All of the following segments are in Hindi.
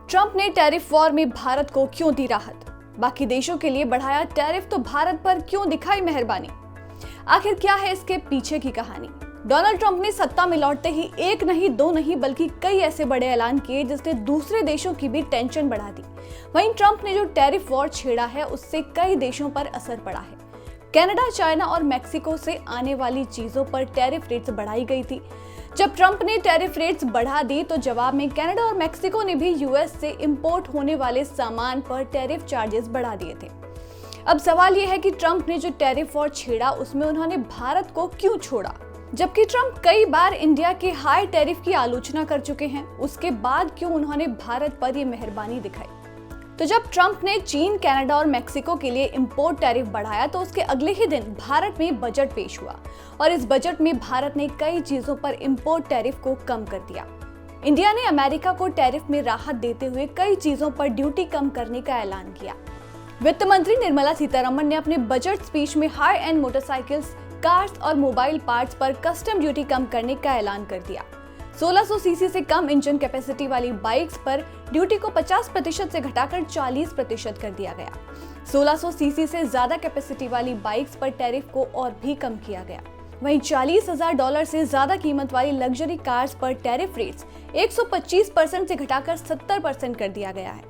ट्रंप ने टैरिफ वॉर में भारत को क्यों दी राहत? बाकी देशों के लिए बढ़ाया टैरिफ तो भारत पर क्यों दिखाई मेहरबानी? आखिर क्या है इसके पीछे की कहानी? डोनाल्ड ट्रंप ने सत्ता में लौटते ही एक नहीं दो नहीं बल्कि कई ऐसे बड़े ऐलान किए जिसने दूसरे देशों की भी टेंशन बढ़ा दी। वहीं ट्रंप ने जो टैरिफ वॉर छेड़ा है उससे कई देशों पर असर पड़ा है। कनाडा, चाइना और मैक्सिको से आने वाली चीजों पर टैरिफ रेट्स बढ़ाई गई थी। जब ट्रंप ने टैरिफ रेट्स बढ़ा दी तो जवाब में कनाडा और मैक्सिको ने भी यूएस से इंपोर्ट होने वाले सामान पर टैरिफ चार्जेस बढ़ा दिए थे। अब सवाल यह है कि ट्रंप ने जो टैरिफ वॉर छेड़ा उसमें उन्होंने भारत को क्यों छोड़ा? जबकि ट्रंप कई बार इंडिया के हाई टैरिफ की आलोचना कर चुके हैं, उसके बाद क्यों उन्होंने भारत पर ये मेहरबानी दिखाई? तो जब ट्रंप ने चीन, कनाडा और मैक्सिको के लिए इंपोर्ट टैरिफ बढ़ाया तो उसके अगले ही दिन भारत में बजट पेश हुआ और इस बजट में भारत ने कई चीजों पर इंपोर्ट टैरिफ को कम कर दिया। इंडिया ने अमेरिका को टैरिफ में राहत देते हुए कई चीजों पर ड्यूटी कम करने का ऐलान किया। वित्त मंत्री निर्मला सीतारमण ने अपने बजट स्पीच में हाई एंड मोटरसाइकिल्स, कार्स और मोबाइल पार्ट्स पर कस्टम ड्यूटी कम करने का ऐलान कर दिया। 1600 सीसी से कम इंजन कैपेसिटी वाली बाइक्स पर ड्यूटी को 50% से घटाकर 40% कर दिया गया। 1600 सीसी से ज्यादा कैपेसिटी वाली बाइक्स पर टैरिफ को और भी कम किया गया। वहीं $40,000 से ज्यादा कीमत वाली लग्जरी कार्स पर टैरिफ रेट्स 125% से घटाकर 70% कर दिया गया है।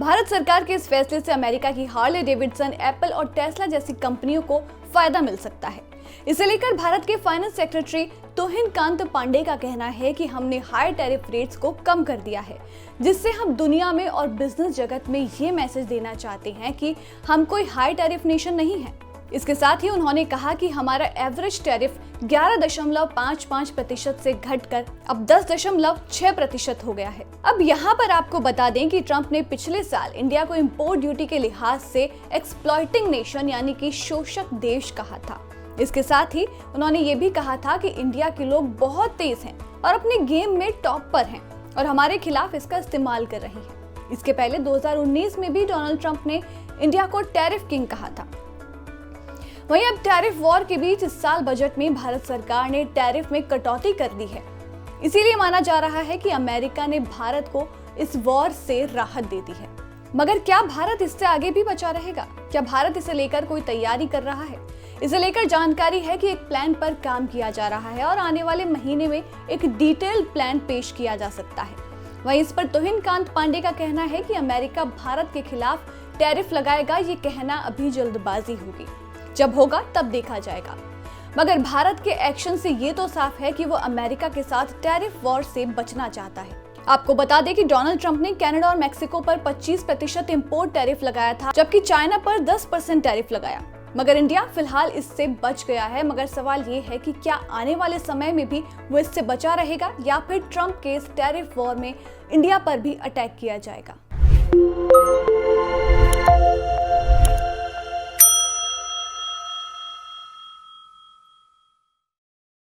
भारत सरकार के इस फैसले से अमेरिका की हार्ले डेविडसन, एप्पल और टेस्ला जैसी कंपनियों को फायदा मिल सकता है। इसे लेकर भारत के फाइनेंस सेक्रेटरी तोहिन कांत पांडे का कहना है कि हमने हाई टैरिफ रेट्स को कम कर दिया है, जिससे हम दुनिया में और बिजनेस जगत में ये मैसेज देना चाहते हैं कि हम कोई हाई टैरिफ नेशन नहीं है। इसके साथ ही उन्होंने कहा कि हमारा एवरेज टैरिफ 11.55% से घटकर अब 10.6% हो गया है। अब यहाँ पर आपको बता दें कि ट्रंप ने पिछले साल इंडिया को इंपोर्ट ड्यूटी के लिहाज से एक्सप्लॉइटिंग नेशन यानी कि शोषक देश कहा था। इसके साथ ही उन्होंने ये भी कहा था कि इंडिया के लोग बहुत तेज हैं और अपने गेम में टॉप पर हैं और हमारे खिलाफ इसका इस्तेमाल कर रहे हैं। इसके पहले 2019 में भी डोनाल्ड ट्रंप ने इंडिया को टैरिफ किंग कहा था। वहीं अब टैरिफ वॉर के बीच इस साल बजट में भारत सरकार ने टैरिफ में कटौती कर दी है। इसीलिए माना जा रहा है कि अमेरिका ने भारत को इस वॉर से राहत दे दी है। मगर क्या भारत इससे आगे भी बचा रहेगा? क्या भारत इसे लेकर कोई तैयारी कर रहा है? इसे लेकर जानकारी है कि एक प्लान पर काम किया जा रहा है और आने वाले महीने में एक डिटेल्ड प्लान पेश किया जा सकता है। वहीं इस पर तोहिन कांत पांडे का कहना है कि अमेरिका भारत के खिलाफ टैरिफ लगाएगा, ये कहना अभी जल्दबाजी होगी। जब होगा तब देखा जाएगा। मगर भारत के एक्शन से ये तो साफ है कि वो अमेरिका के साथ टैरिफ वॉर से बचना चाहता है। आपको बता दें कि डोनाल्ड ट्रंप ने कनाडा और मैक्सिको पर 25% इंपोर्ट टैरिफ लगाया था, जबकि चाइना पर 10% टैरिफ लगाया। मगर इंडिया फिलहाल इससे बच गया है। मगर सवाल ये है कि क्या आने वाले समय में भी वो इससे बचा रहेगा या फिर ट्रंप के इस टैरिफ वॉर में इंडिया पर भी अटैक किया जाएगा?